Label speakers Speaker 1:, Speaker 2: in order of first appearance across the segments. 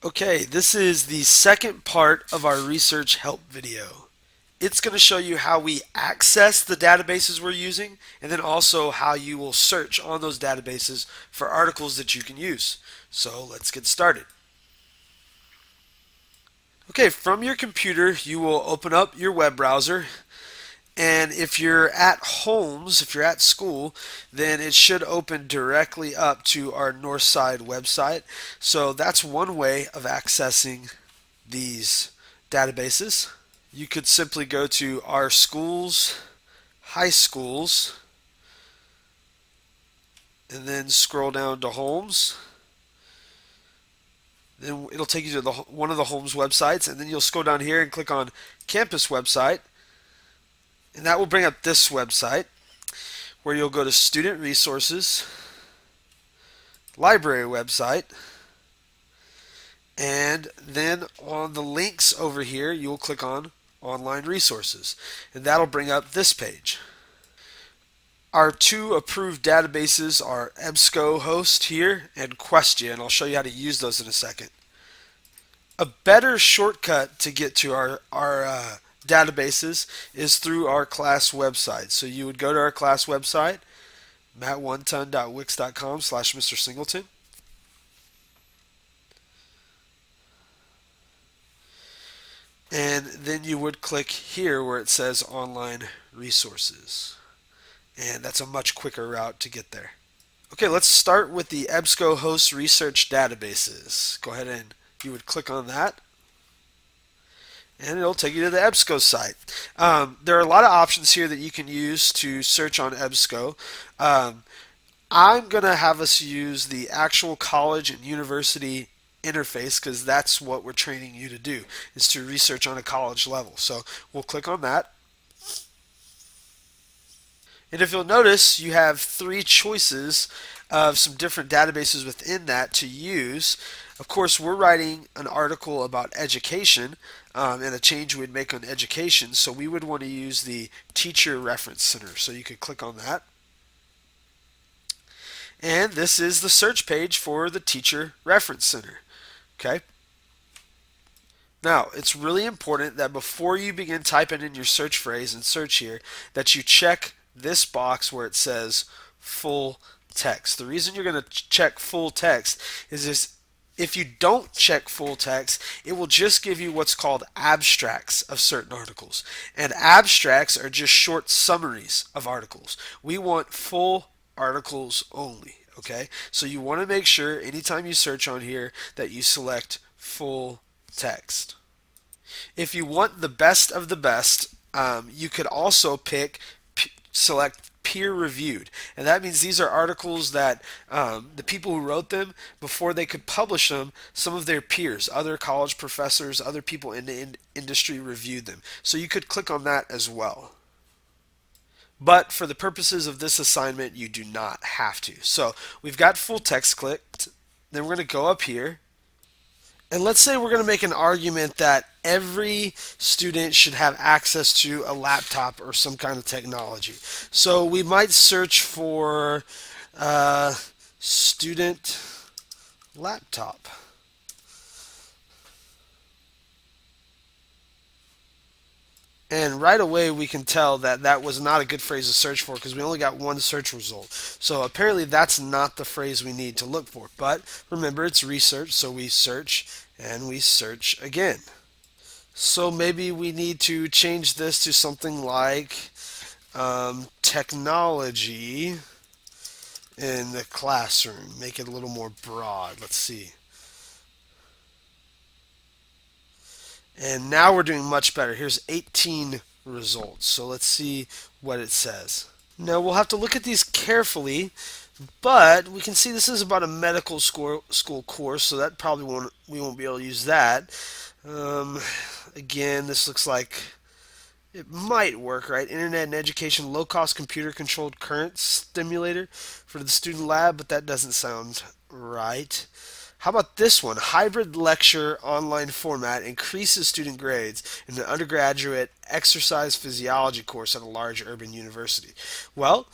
Speaker 1: Okay, this is the second part of our research help video. It's going to show you how we access the databases we're using and then also how you will search on those databases for articles that you can use. So let's get started. Okay, from your computer, you will open up your web browser. And if you're at Holmes, if you're at school, then it should open directly up to our Northside website. So that's one way of accessing these databases. You could simply go to our schools, high schools, and then scroll down to Holmes. Then it'll take you to one of the Holmes websites, and then you'll scroll down here and click on campus website, and that will bring up this website where you'll go to student resources, library website, and then on the links over here you'll click on online resources, and that'll bring up this page. Our two approved databases are EBSCO host here and Questia, and I'll show you how to use those in a second. A better shortcut to get to our databases is through our class website. So you would go to our class website, mattoneton.wix.com/Mr. Singleton. And then you would click here where it says online resources. And that's a much quicker route to get there. Okay, let's start with the EBSCO host research databases. Go ahead and you would click on that, and it'll take you to the EBSCO site. There are a lot of options here that you can use to search on EBSCO. I'm going to have us use the actual college and university interface because that's what we're training you to do, is to research on a college level. So we'll click on that. And if you'll notice, you have three choices of some different databases within that to use. Of course, we're writing an article about education and a change we'd make on education, so we would want to use the Teacher Reference Center. So you could click on that. And this is the search page for the Teacher Reference Center. Okay. Now, it's really important that before you begin typing in your search phrase and search here, that you check this box where it says full text. The reason you're going to check full text is if you don't check full text, it will just give you what's called abstracts of certain articles. And abstracts are just short summaries of articles. We want full articles only. Okay? So you want to make sure anytime you search on here that you select full text. If you want the best of the best, you could also select peer reviewed, and that means these are articles that the people who wrote them, before they could publish them, some of their peers, other college professors, other people in the industry reviewed them. So you could click on that as well. But for the purposes of this assignment, you do not have to. So we've got full text clicked. Then we're going to go up here. And let's say we're going to make an argument that every student should have access to a laptop or some kind of technology. So we might search for student laptop. And right away we can tell that that was not a good phrase to search for because we only got one search result. So apparently that's not the phrase we need to look for. But remember, it's research, so we search and we search again. So maybe we need to change this to something like technology in the classroom. Make it a little more broad. Let's see. And now we're doing much better. Here's 18 results. So let's see what it says. Now we'll have to look at these carefully, but we can see this is about a medical school course, so that probably we won't be able to use that. Again, this looks like it might work, right? Internet and education, low-cost computer-controlled current stimulator for the student lab, but that doesn't sound right. How about this one? Hybrid lecture online format increases student grades in an undergraduate exercise physiology course at a large urban university. Well,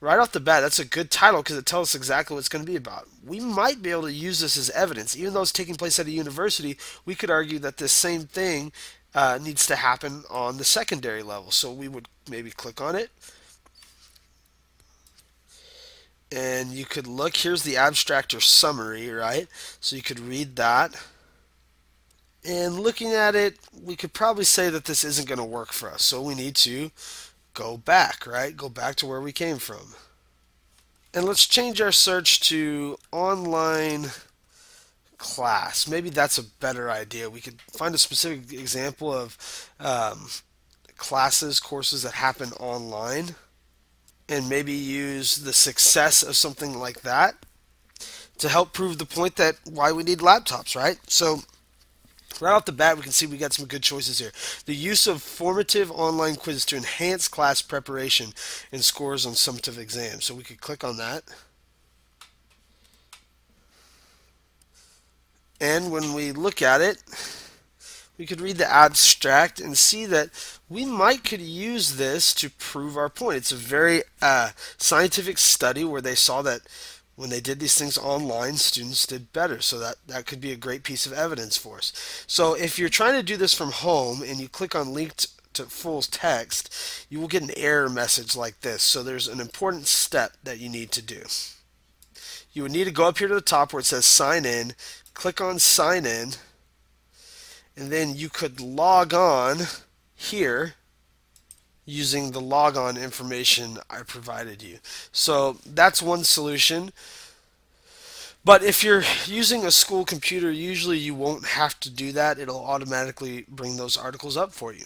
Speaker 1: right off the bat, that's a good title because it tells us exactly what it's going to be about. We might be able to use this as evidence. Even though it's taking place at a university, we could argue that this same thing needs to happen on the secondary level. So we would maybe click on it, and you could look. Here's the abstract or summary, right? So you could read that. And looking at it, we could probably say that this isn't going to work for us. So we need to go back, right? Go back to where we came from. And let's change our search to online class. Maybe that's a better idea. We could find a specific example of classes, courses that happen online, and maybe use the success of something like that to help prove the point that why we need laptops, right? So right off the bat, we can see we got some good choices here. The use of formative online quizzes to enhance class preparation and scores on summative exams. So we could click on that. And when we look at it, we could read the abstract and see that we might could use this to prove our point. It's a very scientific study where they saw that when they did these things online, students did better. So that could be a great piece of evidence for us. So if you're trying to do this from home and you click on linked to full text, you will get an error message like this. So there's an important step that you need to do. You would need to go up here to the top where it says sign in, click on sign in, and then you could log on here using the logon information I provided you. So that's one solution. But if you're using a school computer, usually you won't have to do that. It'll automatically bring those articles up for you.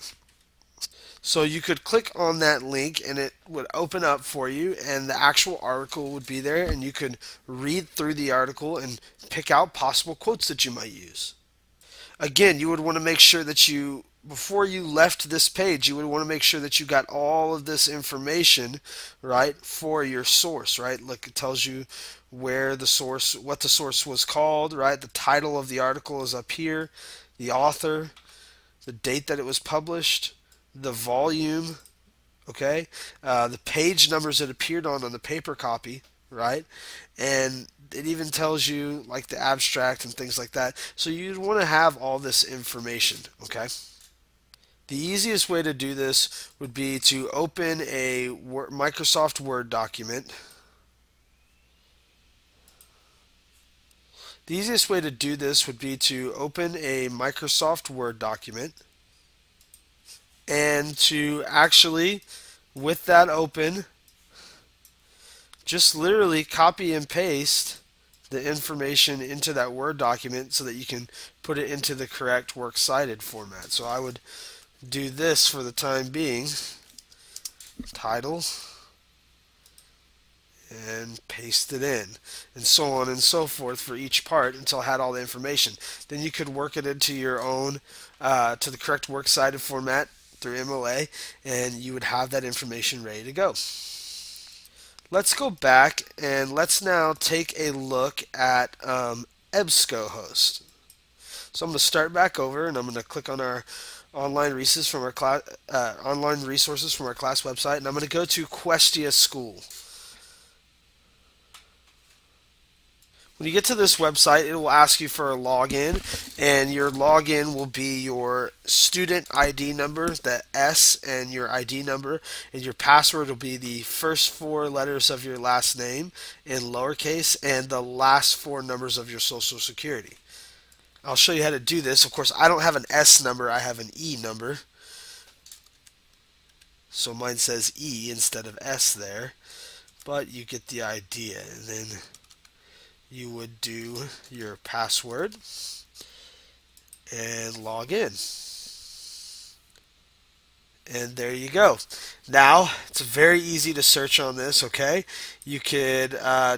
Speaker 1: So you could click on that link and it would open up for you, and the actual article would be there, and you could read through the article and pick out possible quotes that you might use. Again, you would want to make sure that before you left this page, you would want to make sure that you got all of this information, right, for your source, right? Look, it tells you where the source, what the source was called, right? The title of the article is up here, the author, the date that it was published, the volume, okay, the page numbers it appeared on the paper copy, right? And it even tells you like the abstract and things like that. So you'd want to have all this information, okay? The easiest way to do this would be to open a Microsoft Word document. The easiest way to do this would be to open a Microsoft Word document and to actually, with that open, just literally copy and paste the information into that Word document so that you can put it into the correct works cited format. So I would do this for the time being, title, and paste it in, and so on and so forth for each part until I had all the information. Then you could work it into your own, to the correct works cited format through MLA, and you would have that information ready to go. Let's go back and let's now take a look at EBSCO host. So I'm going to start back over and I'm going to click on our online resources from our class website, and I'm going to go to Questia School. When you get to this website, it will ask you for a login, and your login will be your student ID number, the S, and your ID number, and your password will be the first four letters of your last name in lowercase and the last four numbers of your social security. I'll show you how to do this. Of course, I don't have an S number, I have an E number. So mine says E instead of S there, but you get the idea. And then you would do your password and log in. And there you go. Now, it's very easy to search on this, okay? You could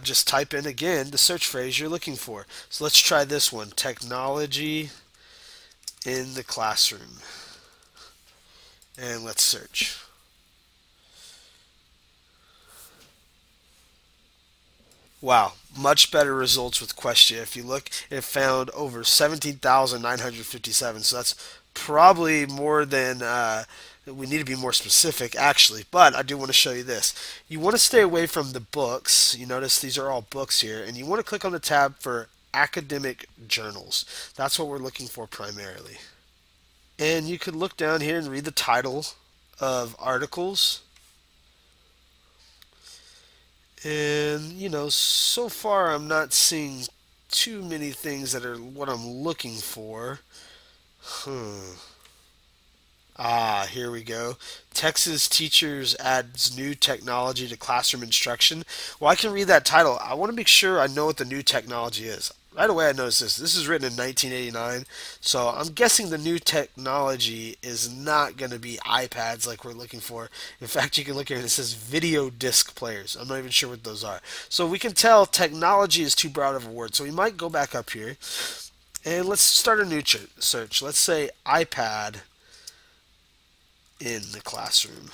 Speaker 1: just type in again the search phrase you're looking for. So let's try this one, technology in the classroom. And let's search. Wow, much better results with Questia. If you look, it found over 17,957, so that's Probably more than we need to be more specific, actually. But I do want to show you this. You want to stay away from the books. You notice these are all books here, and you want to click on the tab for academic journals. That's what we're looking for primarily. And you could look down here and read the title of articles. And, so far I'm not seeing too many things that are what I'm looking for. Hmm. Ah, here we go. Texas teachers adds new technology to classroom instruction. Well, I can read that title. I want to make sure I know what the new technology is. Right away, I noticed this. This is written in 1989, so I'm guessing the new technology is not going to be iPads like we're looking for. In fact, you can look here and it says video disc players. I'm not even sure what those are. So we can tell technology is too broad of a word. So we might go back up here and let's start a new search. Let's say iPad in the classroom.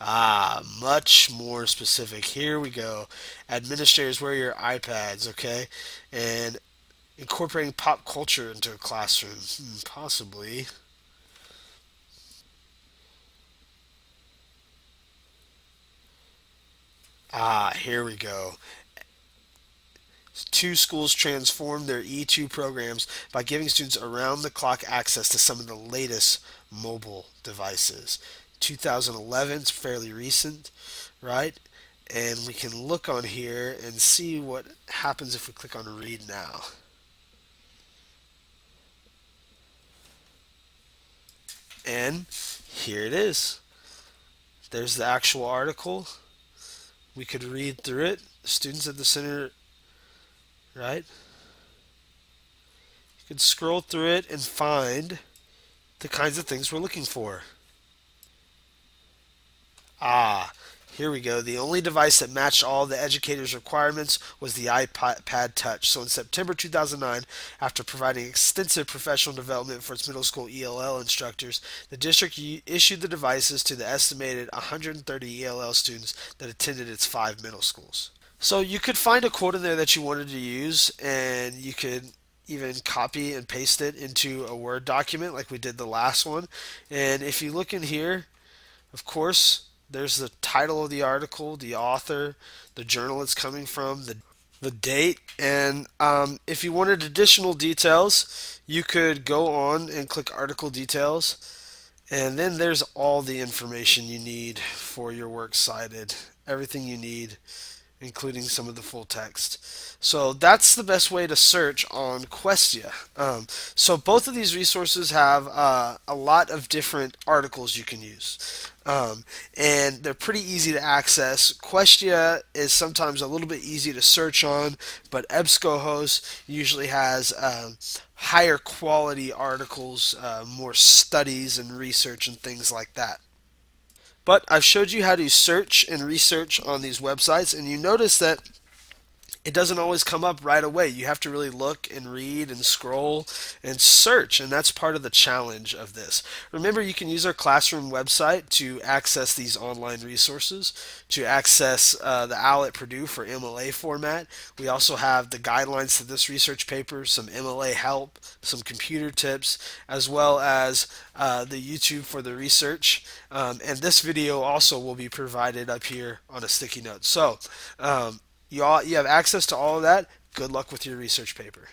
Speaker 1: Ah, much more specific. Here we go. Administrators, wear your iPads, okay? And incorporating pop culture into a classroom. Possibly. Ah, here we go. Two schools transformed their E2 programs by giving students around the clock access to some of the latest mobile devices. 2011 is fairly recent, right? And we can look on here and see what happens if we click on read now. And here it is. There's the actual article. We could read through it. Students at the center, right? You could scroll through it and find the kinds of things we're looking for. Ah, here we go. The only device that matched all the educators' requirements was the iPad Touch. So in September 2009, after providing extensive professional development for its middle school ELL instructors, the district issued the devices to the estimated 130 ELL students that attended its 5 middle schools. So you could find a quote in there that you wanted to use, and you could even copy and paste it into a Word document like we did the last one. And if you look in here, of course, there's the title of the article, the author, the journal it's coming from, the date, and if you wanted additional details, you could go on and click article details, and then there's all the information you need for your works cited, everything you need, including some of the full text. So that's the best way to search on Questia. So both of these resources have a lot of different articles you can use. And they're pretty easy to access. Questia is sometimes a little bit easy to search on, but EBSCO host usually has higher quality articles, more studies and research and things like that. But I've showed you how to search and research on these websites, and you notice that it doesn't always come up right away. You have to really look and read and scroll and search, and that's part of the challenge of this. Remember, you can use our classroom website to access these online resources, to access the OWL at Purdue for MLA format. We also have the guidelines to this research paper, some MLA help, some computer tips, as well as the YouTube for the research. And this video also will be provided up here on a sticky note. So, you have access to all of that. Good luck with your research paper.